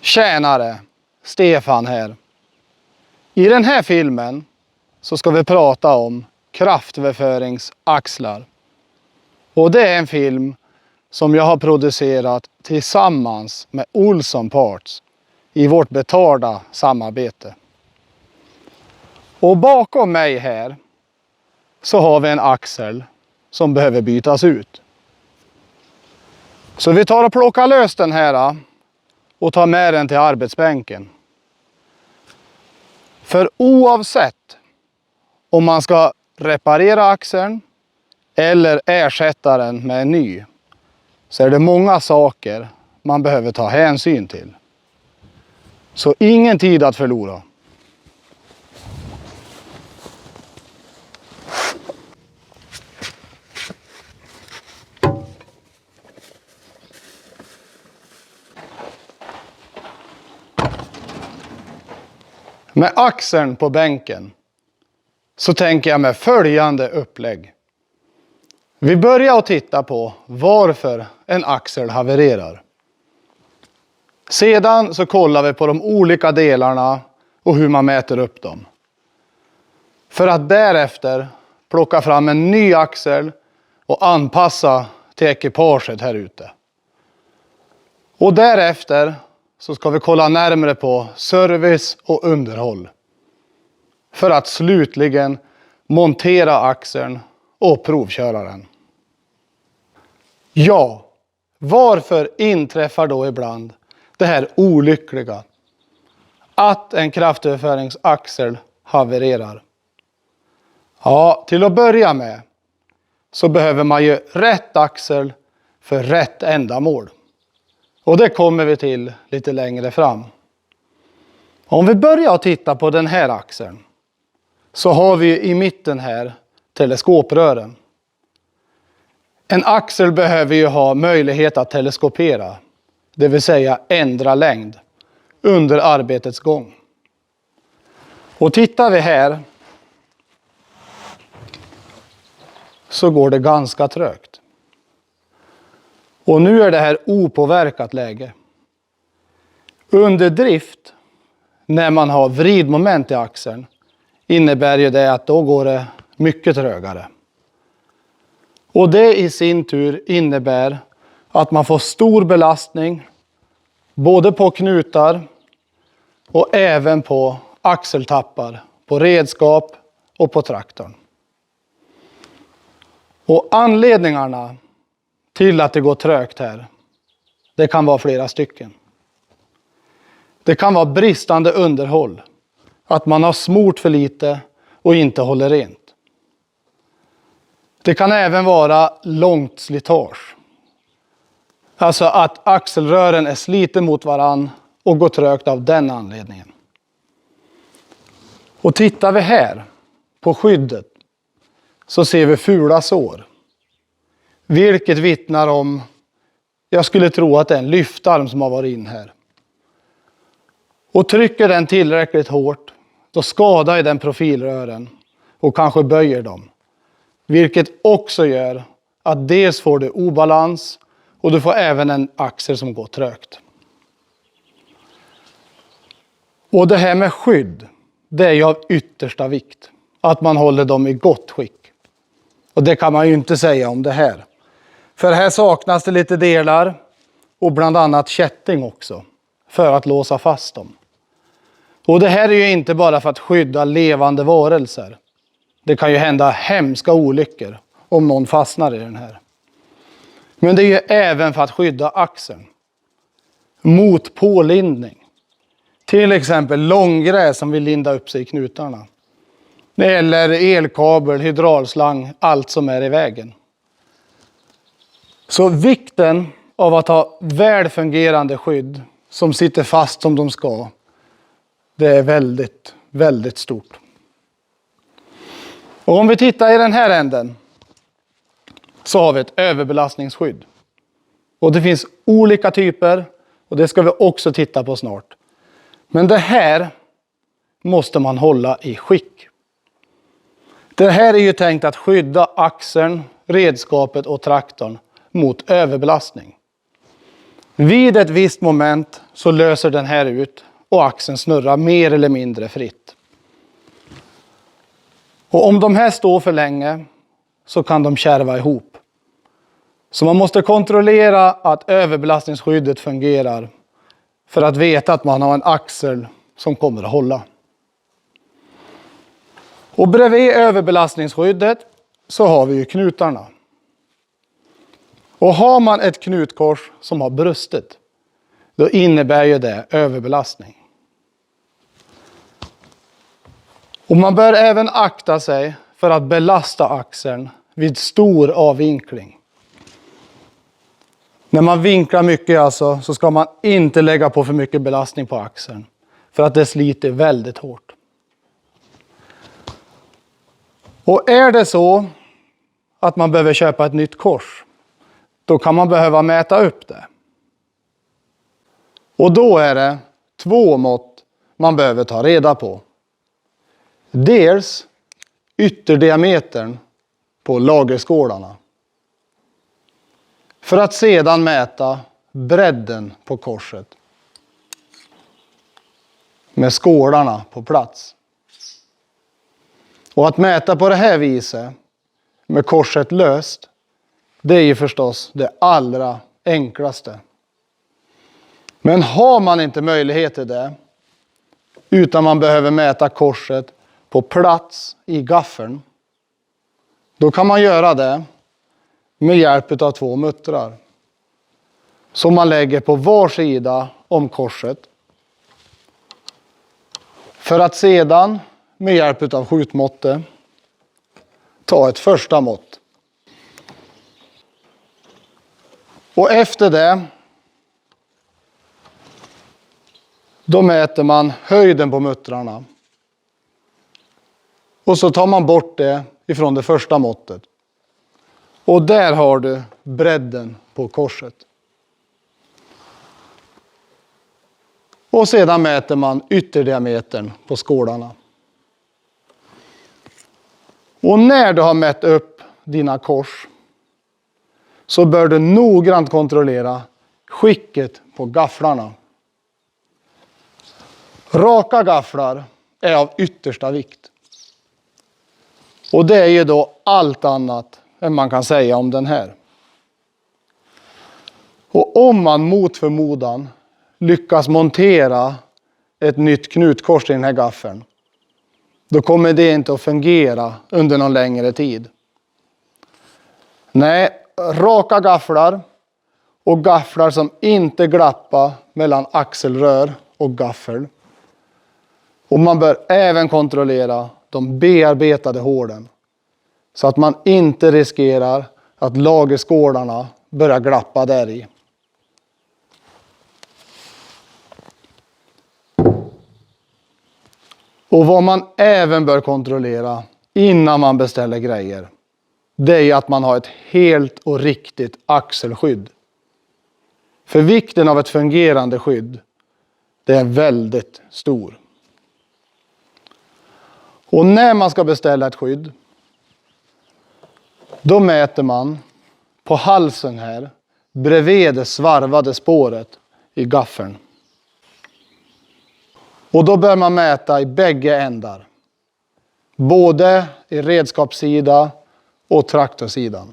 Tjänare, Stefan här. I den här filmen så ska vi prata om kraftöverföringsaxlar. Och det är en film som jag har producerat tillsammans med Olsson Parts i vårt betalda samarbete. Och bakom mig här så har vi en axel som behöver bytas ut. Så vi tar och plockar lös den här och tar med den till arbetsbänken. För oavsett om man ska reparera axeln eller ersätta den med en ny, så är det många saker man behöver ta hänsyn till. Så ingen tid att förlora. Med axeln på bänken så tänker jag med följande upplägg. Vi börjar att titta på varför en axel havererar. Sedan så kollar vi på de olika delarna och hur man mäter upp dem. För att därefter plocka fram en ny axel och anpassa till ekipaget här ute. Och därefter så ska vi kolla närmare på service och underhåll. För att slutligen montera axeln och provköra den. Ja, varför inträffar då ibland det här olyckliga att en kraftöverföringsaxel havererar? Ja, till att börja med så behöver man ju rätt axel för rätt ändamål. Och det kommer vi till lite längre fram. Om vi börjar titta på den här axeln så har vi i mitten här teleskoprören. En axel behöver ju ha möjlighet att teleskopera, det vill säga ändra längd under arbetets gång. Och tittar vi här så går det ganska trögt. Och nu är det här opåverkat läge. Under drift, när man har vridmoment i axeln, innebär ju det att då går det mycket trögare. Och det i sin tur innebär att man får stor belastning både på knutar och även på axeltappar, på redskap och på traktorn. Och anledningarna till att det går trögt här, det kan vara flera stycken. Det kan vara bristande underhåll, att man har smort för lite och inte håller rent. Det kan även vara långt slitage. Alltså att axelrören är sliten mot varann och går trögt av den anledningen. Och tittar vi här på skyddet så ser vi fula sår. Vilket vittnar om, jag skulle tro att det är en lyftarm som har varit in här. Och trycker den tillräckligt hårt, då skadar den profilrören och kanske böjer dem. Vilket också gör att dels får du obalans och du får även en axel som går trögt. Och det här med skydd, det är ju av yttersta vikt. Att man håller dem i gott skick. Och det kan man ju inte säga om det här. För här saknas det lite delar och bland annat kätting också. För att låsa fast dem. Och det här är ju inte bara för att skydda levande varelser. Det kan ju hända hemska olyckor om någon fastnar i den här. Men det är ju även för att skydda axeln mot pålindning. Till exempel långgräs som vill linda upp sig i knutarna. Eller elkabel, hydraulslang, allt som är i vägen. Så vikten av att ha väl fungerande skydd som sitter fast som de ska, det är väldigt, väldigt stort. Och om vi tittar i den här änden så har vi ett överbelastningsskydd. Och det finns olika typer och det ska vi också titta på snart. Men det här måste man hålla i skick. Det här är ju tänkt att skydda axeln, redskapet och traktorn mot överbelastning. Vid ett visst moment så löser den här ut och axeln snurrar mer eller mindre fritt. Och om de här står för länge så kan de kärva ihop. Så man måste kontrollera att överbelastningsskyddet fungerar för att veta att man har en axel som kommer att hålla. Och bredvid överbelastningsskyddet så har vi ju knutarna. Och har man ett knutkors som har brustit, då innebär ju det överbelastning. Och man bör även akta sig för att belasta axeln vid stor avvinkling. När man vinklar mycket alltså, så ska man inte lägga på för mycket belastning på axeln. För att det sliter väldigt hårt. Och är det så att man behöver köpa ett nytt kors, då kan man behöva mäta upp det. Och då är det 2 mått man behöver ta reda på. Dels ytterdiametern på lagerskålarna. För att sedan mäta bredden på korset. Med skålarna på plats. Och att mäta på det här viset med korset löst, det är ju förstås det allra enklaste. Men har man inte möjlighet till det, utan man behöver mäta korset på plats i gaffeln, då kan man göra det med hjälp av 2 muttrar. Som man lägger på var sida om korset. För att sedan med hjälp av skjutmåttet ta ett första mått. Och efter det då mäter man höjden på muttrarna. Och så tar man bort det ifrån det första måttet. Och där har du bredden på korset. Och sedan mäter man ytterdiametern på skålarna. Och när du har mätt upp dina kors så bör du noggrant kontrollera skicket på gafflarna. Raka gafflar är av yttersta vikt. Och det är ju då allt annat än man kan säga om den här. Och om man mot förmodan lyckas montera ett nytt knutkors i den här gaffeln, då kommer det inte att fungera under någon längre tid. Nej, raka gafflar och gafflar som inte glappar mellan axelrör och gaffel. Och man bör även kontrollera de bearbetade hålen. Så att man inte riskerar att lagerskålarna börjar glappa där i. Och vad man även bör kontrollera innan man beställer grejer, det är att man har ett helt och riktigt axelskydd. För vikten av ett fungerande skydd, det är väldigt stor. Och när man ska beställa ett skydd, då mäter man på halsen här bredvid det svarvade spåret i gaffeln. Och då bör man mäta i bägge ändar. Både i redskapssida och traktorsidan.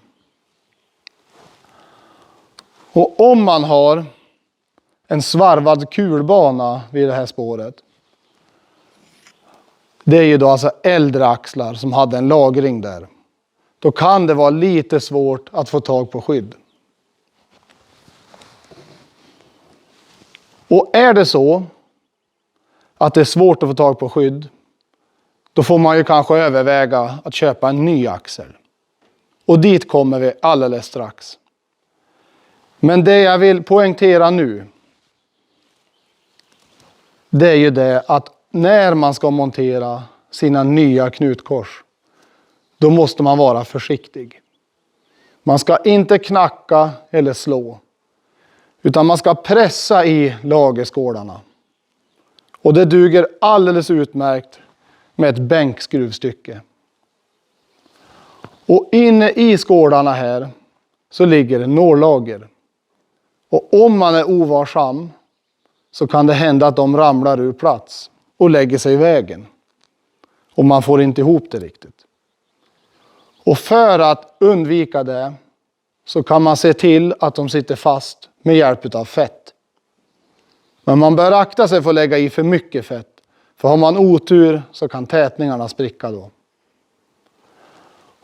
Och om man har en svarvad kulbana vid det här spåret. Det är ju då alltså äldre axlar som hade en lagring där. Då kan det vara lite svårt att få tag på skydd. Och är det så att det är svårt att få tag på skydd, då får man ju kanske överväga att köpa en ny axel. Och dit kommer vi alldeles strax. Men det jag vill poängtera nu, det är ju det att när man ska montera sina nya knutkors, då måste man vara försiktig. Man ska inte knacka eller slå, utan man ska pressa i lagerskålarna. Och det duger alldeles utmärkt med ett bänkskruvstycke. Och inne i skålarna här så ligger det nållager. Och om man är ovarsam så kan det hända att de ramlar ur plats och lägger sig i vägen. Och man får inte ihop det riktigt. Och för att undvika det så kan man se till att de sitter fast med hjälp av fett. Men man bör akta sig för att lägga i för mycket fett. För har man otur så kan tätningarna spricka då.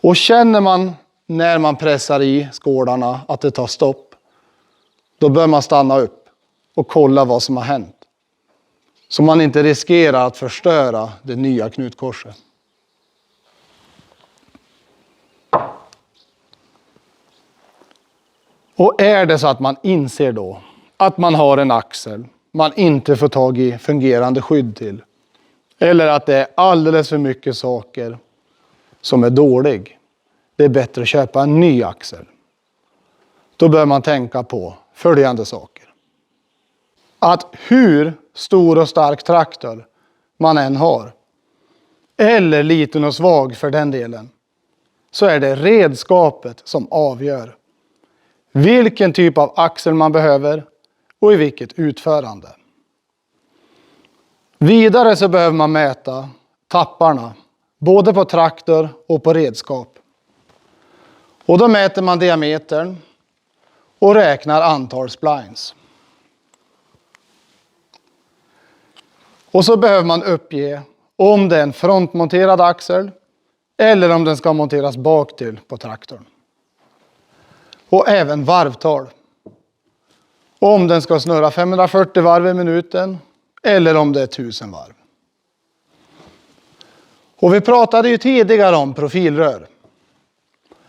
Och känner man när man pressar i skålarna att det tar stopp, då bör man stanna upp och kolla vad som har hänt. Så man inte riskerar att förstöra det nya knutkorset. Och är det så att man inser då att man har en axel man inte får tag i fungerande skydd till, eller att det är alldeles för mycket saker som är dålig, det är bättre att köpa en ny axel. Då bör man tänka på följande saker. Att hur stor och stark traktor man än har, eller liten och svag för den delen, så är det redskapet som avgör vilken typ av axel man behöver och i vilket utförande. Vidare så behöver man mäta tapparna både på traktor och på redskap. Och då mäter man diametern och räknar antal splines. Och så behöver man uppge om det är en frontmonterad axel eller om den ska monteras bak till på traktorn. Och även varvtal. Om den ska snurra 540 varv i minuten eller om det är 1000 varv. Och vi pratade ju tidigare om profilrör.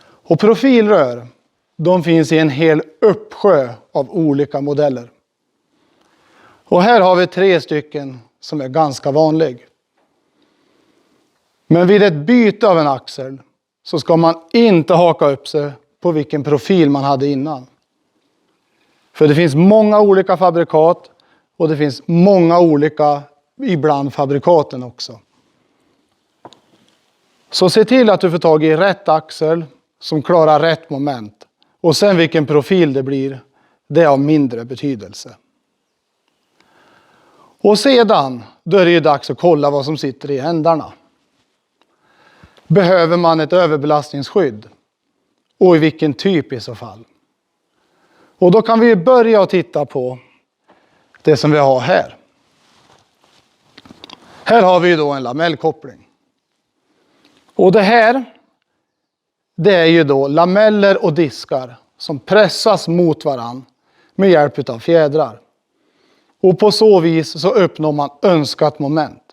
Och profilrör, de finns i en hel uppsjö av olika modeller. Och här har vi 3 stycken som är ganska vanlig. Men vid ett byte av en axel så ska man inte haka upp sig på vilken profil man hade innan. För det finns många olika fabrikat och det finns många olika ibland fabrikaten också. Så se till att du får tag i rätt axel som klarar rätt moment. Och sen vilken profil det blir, det är av mindre betydelse. Och sedan, då är det ju dags att kolla vad som sitter i ändarna. Behöver man ett överbelastningsskydd? Och i vilken typ i så fall? Och då kan vi börja att titta på det som vi har här. Här har vi då en lamellkoppling. Och det här, det är ju då lameller och diskar som pressas mot varann med hjälp av fjädrar. Och på så vis så uppnår man önskat moment.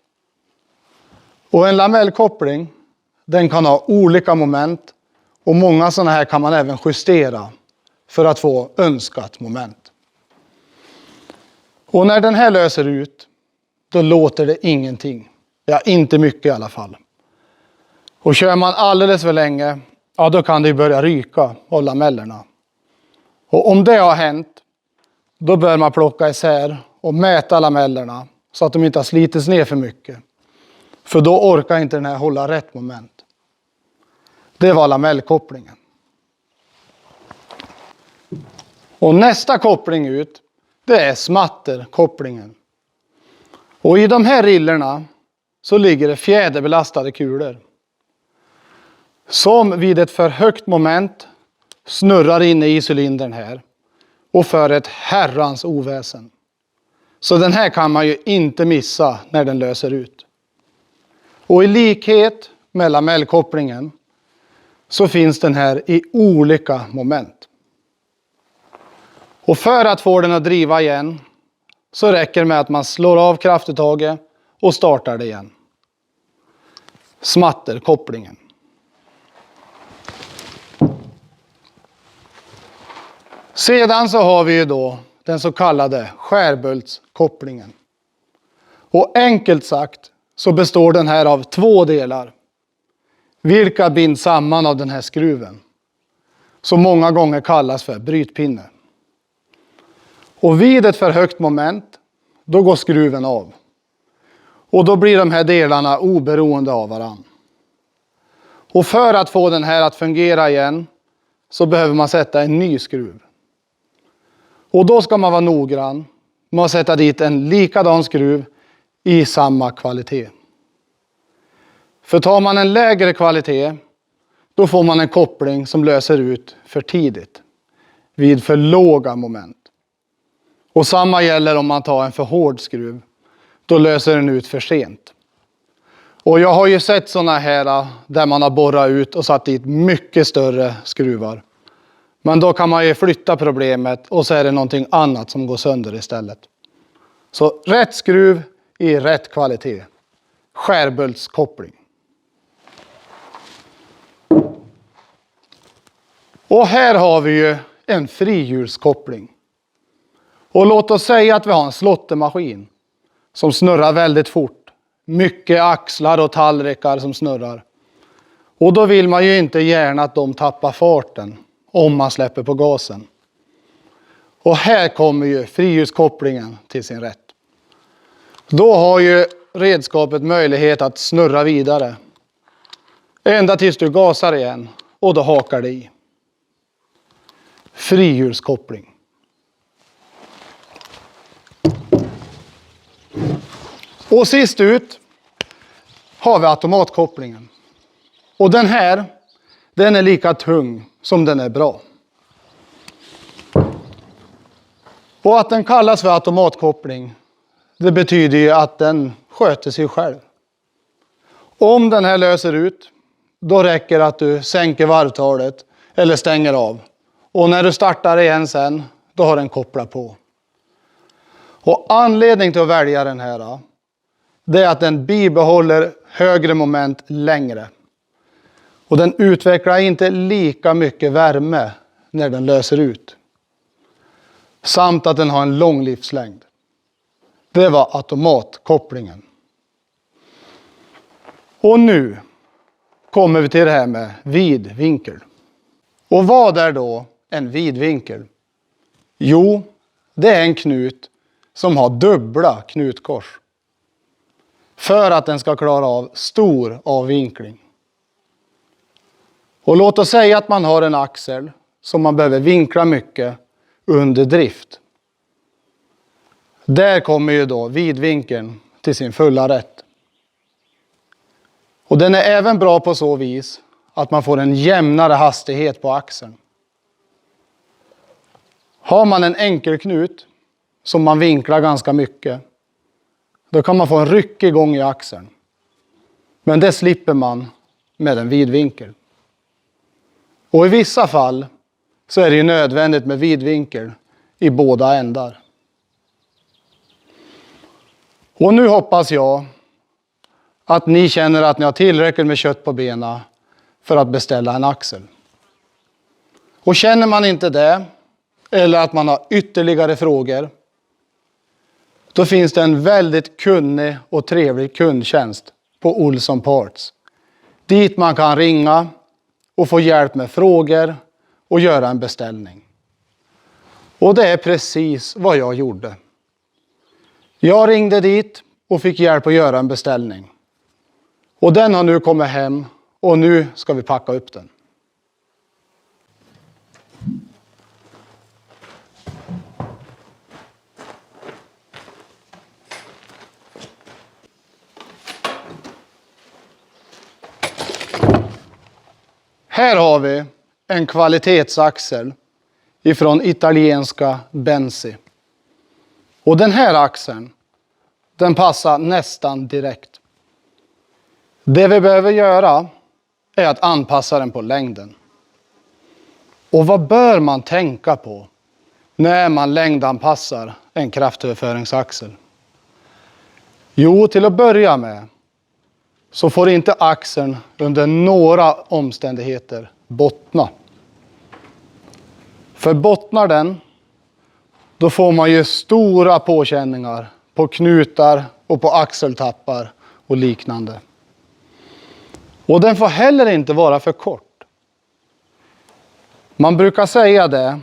Och en lamellkoppling, den kan ha olika moment. Och många sådana här kan man även justera för att få önskat moment. Och när den här löser ut, då låter det ingenting. Ja, inte mycket i alla fall. Och kör man alldeles för länge, ja då kan det börja ryka av lamellerna. Och om det har hänt, då bör man plocka isär och mäta lamellerna så att de inte har slitits ner för mycket. För då orkar inte den här hålla rätt moment. Det var lamellkopplingen. Och nästa koppling ut, det är smatterkopplingen. Och i de här rillorna så ligger det fjäderbelastade kulor. Som vid ett för högt moment snurrar inne i cylindern här. Och för ett herrans oväsen. Så den här kan man ju inte missa när den löser ut. Och i likhet med lamellkopplingen så finns den här i olika moment. Och för att få den att driva igen så räcker det med att man slår av kraftuttaget och startar det igen. Smatterkopplingen. Sedan så har vi ju då den så kallade skärböltskopplingen. Och enkelt sagt så består den här av 2 delar. Vilka binds samman av den här skruven. Som många gånger kallas för brytpinne. Och vid ett för högt moment, då går skruven av. Och då blir de här delarna oberoende av varann. Och för att få den här att fungera igen så behöver man sätta en ny skruv. Och då ska man vara noggrann med att sätta dit en likadan skruv i samma kvalitet. För tar man en lägre kvalitet, då får man en koppling som löser ut för tidigt vid för låga moment. Och samma gäller om man tar en för hård skruv. Då löser den ut för sent. Och jag har ju sett sådana här där man har borrat ut och satt dit mycket större skruvar. Men då kan man ju flytta problemet och så är det någonting annat som går sönder istället. Så rätt skruv i rätt kvalitet. Skärbultskoppling. Och här har vi ju en frihjulskoppling. Och låt oss säga att vi har en slåttermaskin som snurrar väldigt fort. Mycket axlar och tallrikar som snurrar. Och då vill man ju inte gärna att de tappar farten om man släpper på gasen. Och här kommer ju frihjulskopplingen till sin rätt. Då har ju redskapet möjlighet att snurra vidare. Ända tills du gasar igen och då hakar det i. Frihjulskoppling. Och sist ut har vi automatkopplingen. Och den här, den är lika tung som den är bra. Och att den kallas för automatkoppling, det betyder ju att den sköter sig själv. Om den här löser ut, då räcker att du sänker varvtalet eller stänger av. Och när du startar igen sen, då har den kopplat på. Och anledning till att välja den här, det är att den bibehåller högre moment längre. Och den utvecklar inte lika mycket värme när den löser ut. Samt att den har en lång livslängd. Det var automatkopplingen. Och nu kommer vi till det här med vidvinkel. Och vad är då en vidvinkel? Jo, det är en knut som har dubbla knutkors. För att den ska klara av stor avvinkling. Och låt oss säga att man har en axel som man behöver vinkla mycket under drift. Där kommer ju då vidvinkeln till sin fulla rätt. Och den är även bra på så vis att man får en jämnare hastighet på axeln. Har man en enkel knut som man vinklar ganska mycket, då kan man få en ryckig gång i axeln. Men det slipper man med en vidvinkel. Och i vissa fall så är det ju nödvändigt med vidvinkel i båda ändar. Och nu hoppas jag att ni känner att ni har tillräckligt med kött på benen för att beställa en axel. Och känner man inte det, eller att man har ytterligare frågor, då finns det en väldigt kunnig och trevlig kundtjänst på Olsson Parts. Dit man kan ringa och få hjälp med frågor och göra en beställning. Och det är precis vad jag gjorde. Jag ringde dit och fick hjälp att göra en beställning. Och den har nu kommit hem och nu ska vi packa upp den. Här har vi en kvalitetsaxel ifrån italienska Benzi. Och den här axeln, den passar nästan direkt. Det vi behöver göra är att anpassa den på längden. Och vad bör man tänka på när man längdanpassar en kraftöverföringsaxel? Jo, till att börja med så får inte axeln under några omständigheter bottna. För bottnar den, då får man ju stora påkänningar på knutar och på axeltappar och liknande. Och den får heller inte vara för kort. Man brukar säga det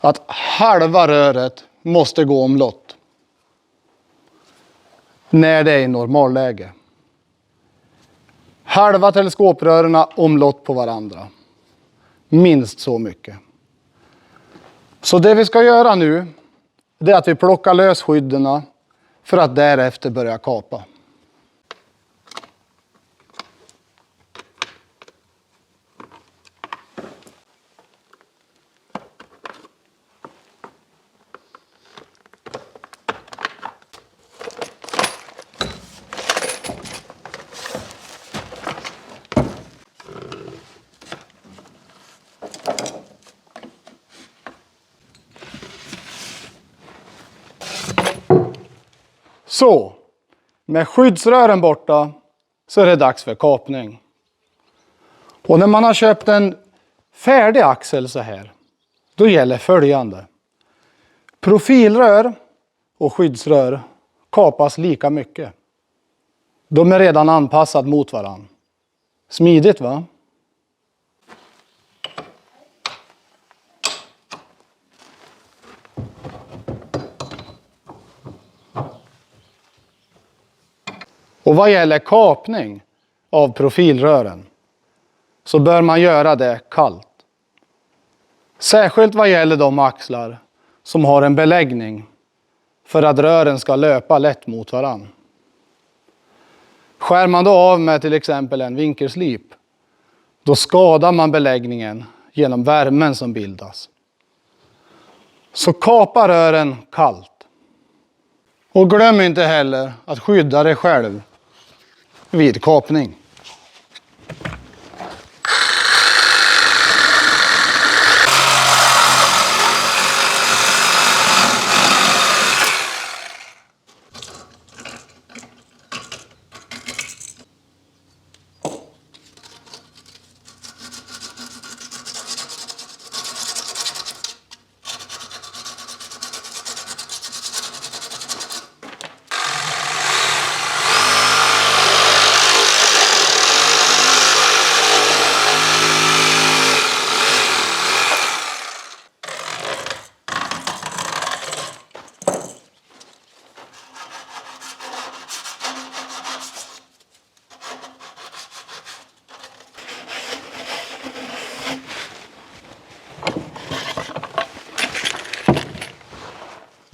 att halva röret måste gå omlott när det är i normalläge. Halva teleskoprörerna omlott på varandra. Minst så mycket. Så det vi ska göra nu, det är att vi plockar lös skydden för att därefter börja kapa. Så, med skyddsrören borta så är det dags för kapning. Och när man har köpt en färdig axel så här, då gäller följande. Profilrör och skyddsrör kapas lika mycket. De är redan anpassade mot varandra. Smidigt, va? Och vad gäller kapning av profilrören så bör man göra det kallt. Särskilt vad gäller de axlar som har en beläggning för att rören ska löpa lätt mot varann. Skär man då av med till exempel en vinkelslip, då skadar man beläggningen genom värmen som bildas. Så kapa rören kallt. Och glöm inte heller att skydda dig själv vid kapning.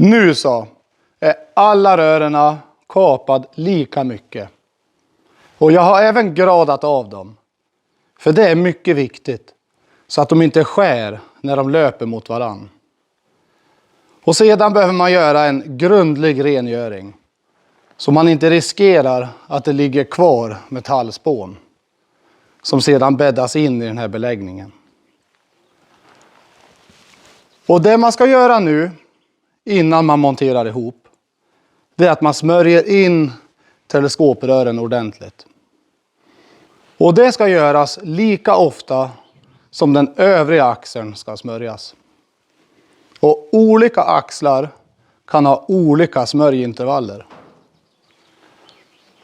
Nu så är alla rören kapad lika mycket. Och jag har även gradat av dem. För det är mycket viktigt. Så att de inte skär när de löper mot varann. Och sedan behöver man göra en grundlig rengöring. Så man inte riskerar att det ligger kvar metallspån. Som sedan bäddas in i den här beläggningen. Och det man ska göra nu innan man monterar ihop, det är att man smörjer in teleskoprören ordentligt. Och det ska göras lika ofta som den övriga axeln ska smörjas. Och olika axlar kan ha olika smörjintervaller.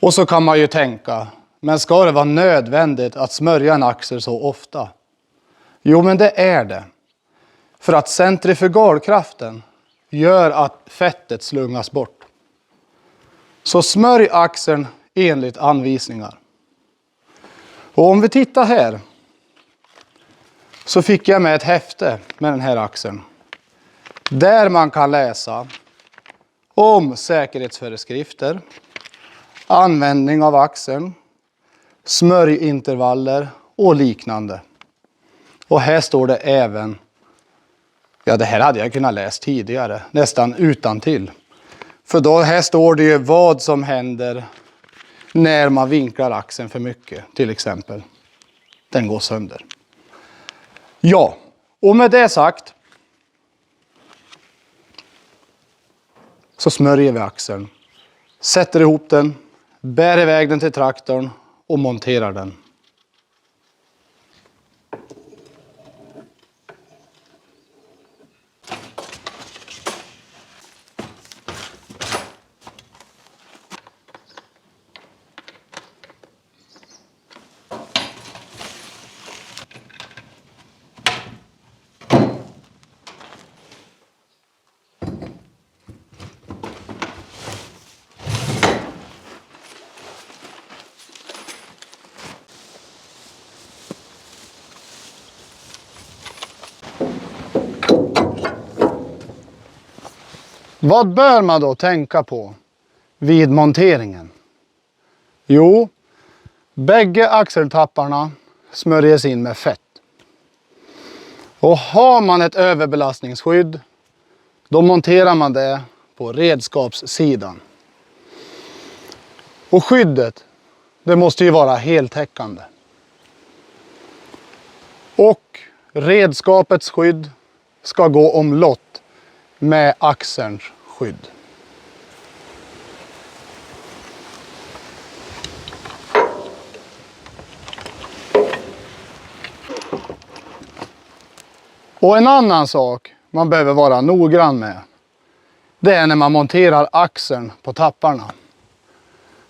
Och så kan man ju tänka, men ska det vara nödvändigt att smörja en axel så ofta? Jo, men det är det. För att centrifugalkraften gör att fettet slungas bort. Så smörj axeln enligt anvisningar. Och om vi tittar här så fick jag med ett häfte med den här axeln. Där man kan läsa om säkerhetsföreskrifter, användning av axeln, smörjintervaller och liknande. Och här står det även, ja, det här hade jag kunnat läsa tidigare, nästan utantill. För då här står det ju vad som händer när man vinklar axeln för mycket, till exempel. Den går sönder. Ja, och med det sagt så smörjer vi axeln. Sätter ihop den, bär iväg den till traktorn och monterar den. Vad bör man då tänka på vid monteringen? Jo, bägge axeltapparna smörjes in med fett. Och har man ett överbelastningsskydd, då monterar man det på redskapssidan. Och skyddet, det måste ju vara heltäckande. Och redskapets skydd ska gå omlott med axelns skydd. Och en annan sak man behöver vara noggrann med, det är när man monterar axeln på tapparna.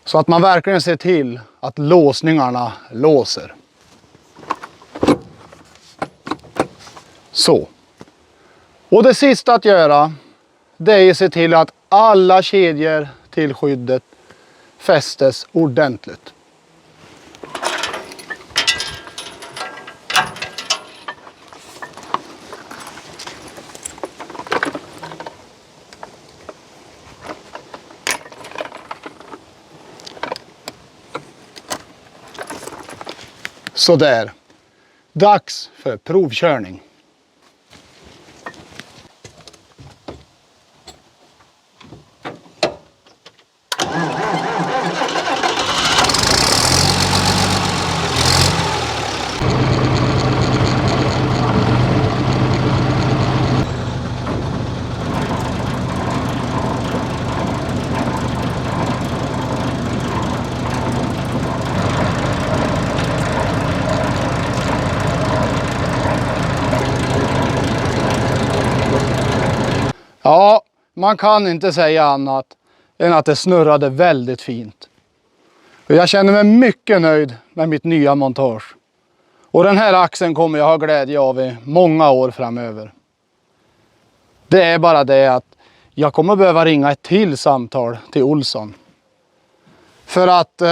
Så att man verkligen ser till att låsningarna låser. Så. Och det sista att göra, det är att se till att alla kedjor till skyddet fästes ordentligt. Så där. Dags för provkörning. Ja, man kan inte säga annat än att det snurrade väldigt fint. Jag känner mig mycket nöjd med mitt nya montage. Och den här axeln kommer jag ha glädje av i många år framöver. Det är bara det att jag kommer behöva ringa ett till samtal till Olsson. För att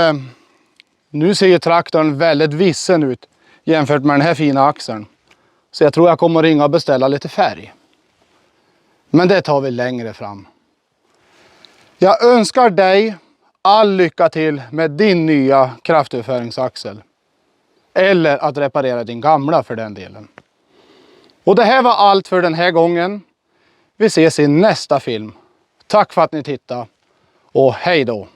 nu ser ju traktorn väldigt vissen ut jämfört med den här fina axeln. Så jag tror jag kommer ringa och beställa lite färg. Men det tar vi längre fram. Jag önskar dig all lycka till med din nya kraftöverföringsaxel. Eller att reparera din gamla för den delen. Och det här var allt för den här gången. Vi ses i nästa film. Tack för att ni tittade och hej då!